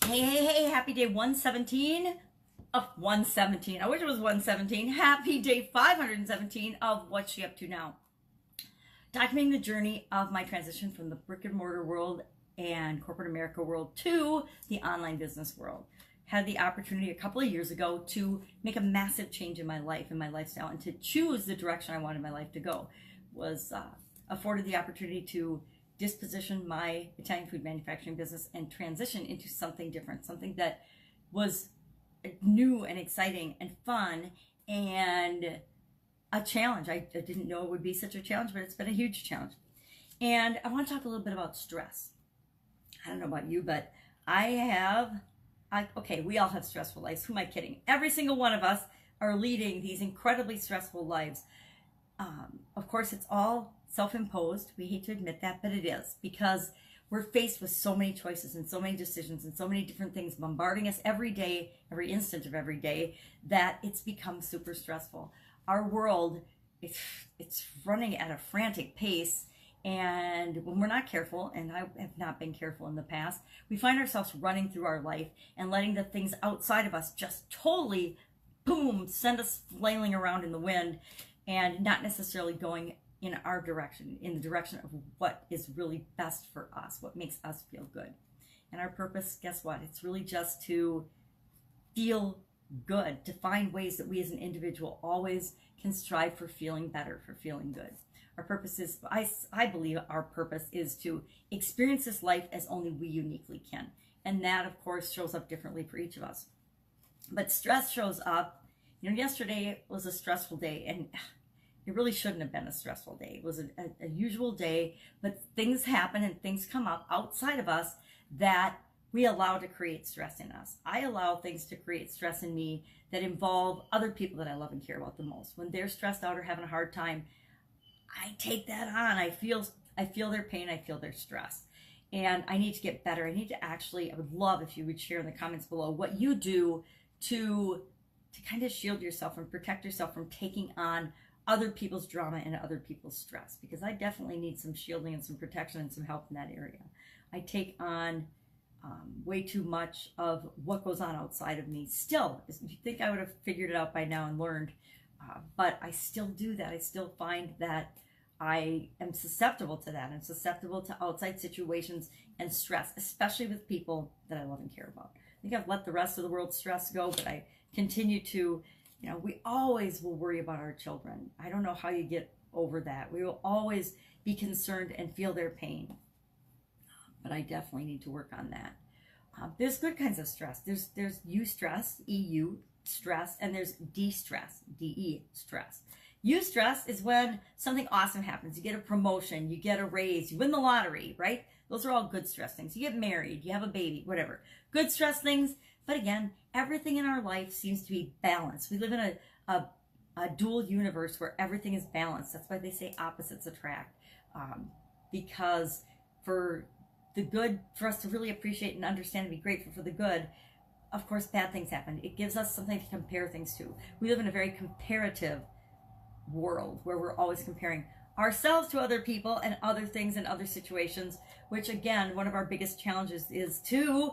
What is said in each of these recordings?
Hey, happy day 117 of 117. I wish it was 117. Happy day 517 of What's She Up To Now. Documenting the journey of my transition from the brick and mortar world and corporate America world to the online business world. Had the opportunity a couple of years ago to make a massive change in my life and my lifestyle and to choose the direction I wanted my life to go. Was afforded the opportunity to disposition my Italian food manufacturing business and transition into something different, something that was new and exciting and fun and a challenge. I didn't know it would be such a challenge, but it's been a huge challenge. And I want to talk a little bit about stress. I don't know about you, but okay, we all have stressful lives. Who am I kidding? Every single one of us are leading these incredibly stressful lives. Of course, it's all self-imposed. We hate to admit that, but it is, because we're faced with so many choices and so many decisions and so many different things bombarding us every day, every instant of every day, that it's become super stressful. Our world, it's running at a frantic pace, and when we're not careful, and I have not been careful in the past, we find ourselves running through our life and letting the things outside of us just totally, boom, send us flailing around in the wind and not necessarily going in our direction, in the direction of what is really best for us, what makes us feel good. And our purpose, guess what? It's really just to feel good, to find ways that we as an individual always can strive for feeling better, for feeling good. Our purpose is, I believe our purpose is to experience this life as only we uniquely can. And that, of course, shows up differently for each of us. But stress shows up. Yesterday was a stressful day, and it really shouldn't have been a stressful day. It was a usual day, but things happen and things come up outside of us that we allow to create stress in us. I allow things to create stress in me that involve other people that I love and care about the most. When they're stressed out or having a hard time, I take that on. I feel their pain. I feel their stress. And I need to get better. I would love if you would share in the comments below what you do to kind of shield yourself and protect yourself from taking on other people's drama and other people's stress, because I definitely need some shielding and some protection and some help in that area. I take on way too much of what goes on outside of me. Still, you think I would have figured it out by now and learned, but I still do that. I still find that I am susceptible to that. I'm susceptible to outside situations and stress, especially with people that I love and care about. I think I've let the rest of the world's stress go, but I continue to, we always will worry about our children. I don't know how you get over that. We will always be concerned and feel their pain. But I definitely need to work on that. There's good kinds of stress. There's eustress, EU stress, and there's DeStress, DE stress. Eustress is when something awesome happens. You get a promotion, you get a raise, you win the lottery, right? Those are all good stress things. You get married, you have a baby, whatever. Good stress things. But again, everything in our life seems to be balanced. We live in a dual universe where everything is balanced. That's why they say opposites attract. Because for the good, for us to really appreciate and understand and be grateful for the good, of course, bad things happen. It gives us something to compare things to. We live in a very comparative world where we're always comparing ourselves to other people and other things and other situations, which again, one of our biggest challenges is to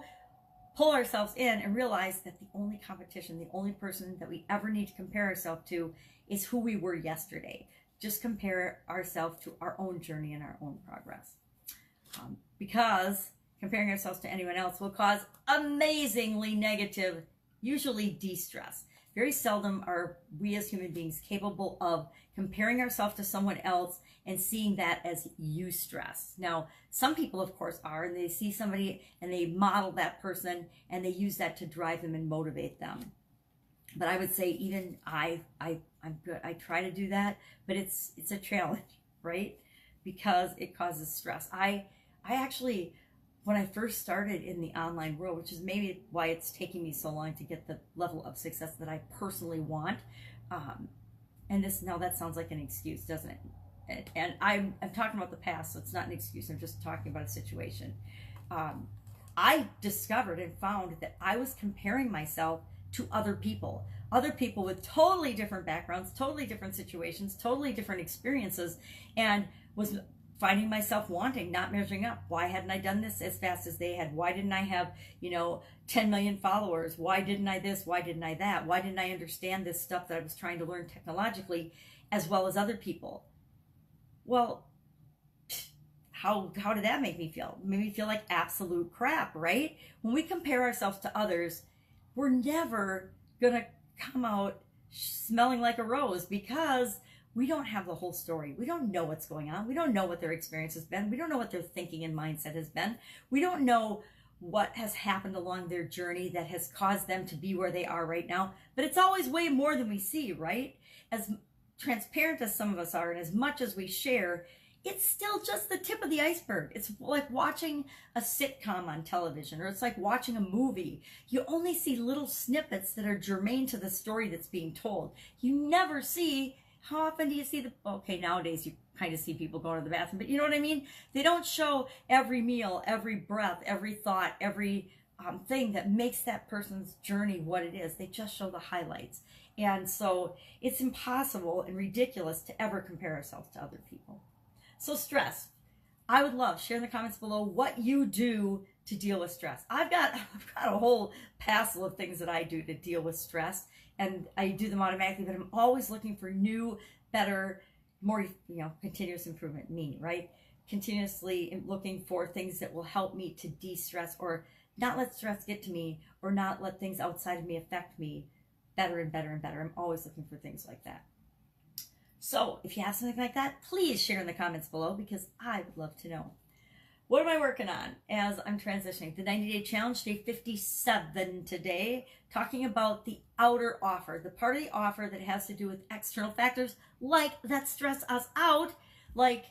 pull ourselves in and realize that the only competition, the only person that we ever need to compare ourselves to is who we were yesterday. Just compare ourselves to our own journey and our own progress. Because comparing ourselves to anyone else will cause amazingly negative, usually de-stress. Very seldom are we as human beings capable of comparing ourselves to someone else and seeing that as eustress. Now, some people, of course, are, and they see somebody and they model that person and they use that to drive them and motivate them. But I would say even I'm good. I try to do that, but it's a challenge, right? Because it causes stress. I actually, when I first started in the online world, which is maybe why it's taking me so long to get the level of success that I personally want, and now that sounds like an excuse, doesn't it? And I'm talking about the past, so it's not an excuse. I'm just talking about a situation. I discovered and found that I was comparing myself to other people with totally different backgrounds, totally different situations, totally different experiences, and was finding myself wanting, not measuring up. Why hadn't I done this as fast as they had? Why didn't I have, 10 million followers? Why didn't I this? Why didn't I that? Why didn't I understand this stuff that I was trying to learn technologically as well as other people? Well, how did that make me feel? It made me feel like absolute crap, right? When we compare ourselves to others, we're never going to come out smelling like a rose, because we don't have the whole story. We don't know what's going on. We don't know what their experience has been. We don't know what their thinking and mindset has been. We don't know what has happened along their journey that has caused them to be where they are right now. But it's always way more than we see, right? As transparent as some of us are, and as much as we share, it's still just the tip of the iceberg. It's like watching a sitcom on television, or it's like watching a movie. You only see little snippets that are germane to the story that's being told. You never see, how often do you see okay, nowadays you kind of see people going to the bathroom, but you know what I mean? They don't show every meal, every breath, every thought, every thing that makes that person's journey what it is. They just show the highlights. And so it's impossible and ridiculous to ever compare ourselves to other people. So stress, I would love, share in the comments below what you do to deal with stress. I've got a whole passel of things that I do to deal with stress, and I do them automatically, but I'm always looking for new, better, more, continuous improvement, right? Continuously looking for things that will help me to de-stress, or not let stress get to me, or not let things outside of me affect me better and better and better. I'm always looking for things like that. So if you have something like that, please share in the comments below, because I would love to know. What am I working on as I'm transitioning? The 90-day challenge, day 57 today, talking about the outer offer, the part of the offer that has to do with external factors that stress us out, like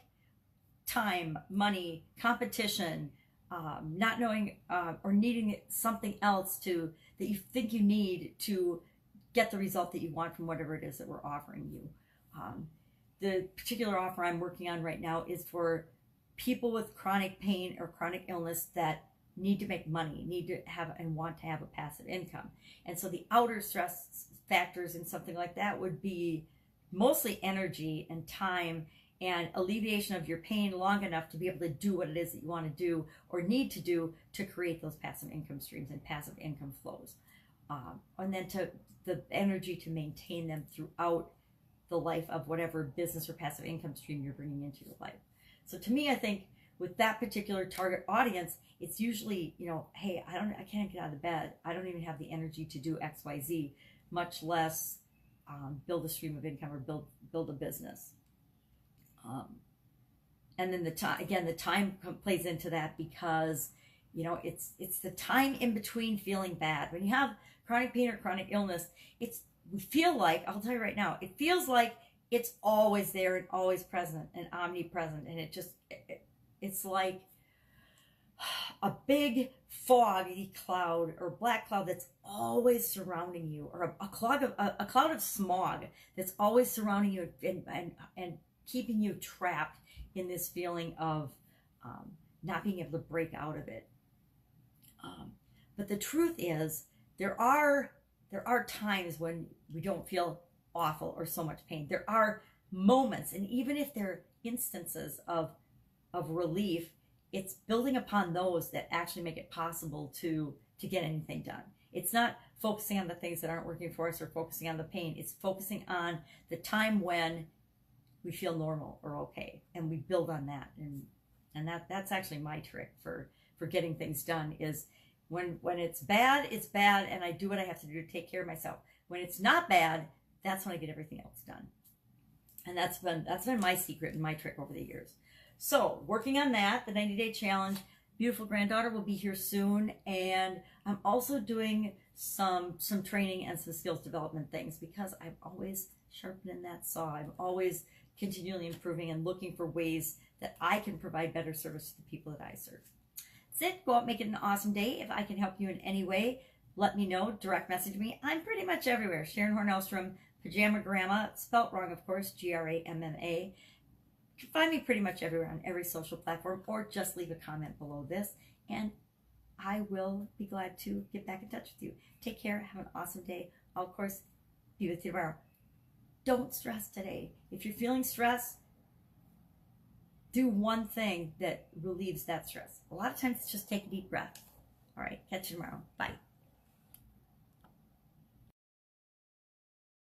time, money, competition, not knowing or needing something else that you think you need to get the result that you want from whatever it is that we're offering you. The particular offer I'm working on right now is for people with chronic pain or chronic illness that need to make money, need to have and want to have a passive income. And so the outer stress factors in something like that would be mostly energy and time and alleviation of your pain long enough to be able to do what it is that you want to do or need to do to create those passive income streams and passive income flows. And then to the energy to maintain them throughout the life of whatever business or passive income stream you're bringing into your life. So to me, I think with that particular target audience, it's usually, hey, I can't get out of bed. I don't even have the energy to do X, Y, Z, much less build a stream of income or build a business. And then the time plays into that, because it's the time in between feeling bad. When you have chronic pain or chronic illness, we feel like, I'll tell you right now, it feels like it's always there and always present and omnipresent. And it's like a big foggy cloud or black cloud that's always surrounding you, or a cloud of smog that's always surrounding you and keeping you trapped in this feeling of not being able to break out of it. But the truth is, there are times when we don't feel awful or so much pain. There are moments, and even if they're instances of relief, it's building upon those that actually make it possible to get anything done. It's not focusing on the things that aren't working for us or focusing on the pain. It's focusing on the time when we feel normal or okay, and we build on that. And that's actually my trick for getting things done, is when it's bad, and I do what I have to do to take care of myself. When it's not bad, that's when I get everything else done. And that's been my secret and my trick over the years. So working on that, the 90-day challenge. Beautiful granddaughter will be here soon, and I'm also doing some training and some skills development things, because I'm always sharpening that saw. I'm always continually improving and looking for ways that I can provide better service to the people that I serve. That's it. Go out, make it an awesome day. If I can help you in any way, let me know. Direct message me. I'm pretty much everywhere. Sharon Horne-Ellstrom, Pajama Grandma, spelt wrong, of course, Gramma. You can find me pretty much everywhere on every social platform, or just leave a comment below this, and I will be glad to get back in touch with you. Take care. Have an awesome day. I'll, of course, be with you tomorrow. Don't stress today. If you're feeling stress, do one thing that relieves that stress. A lot of times it's just take a deep breath. All right, catch you tomorrow. Bye.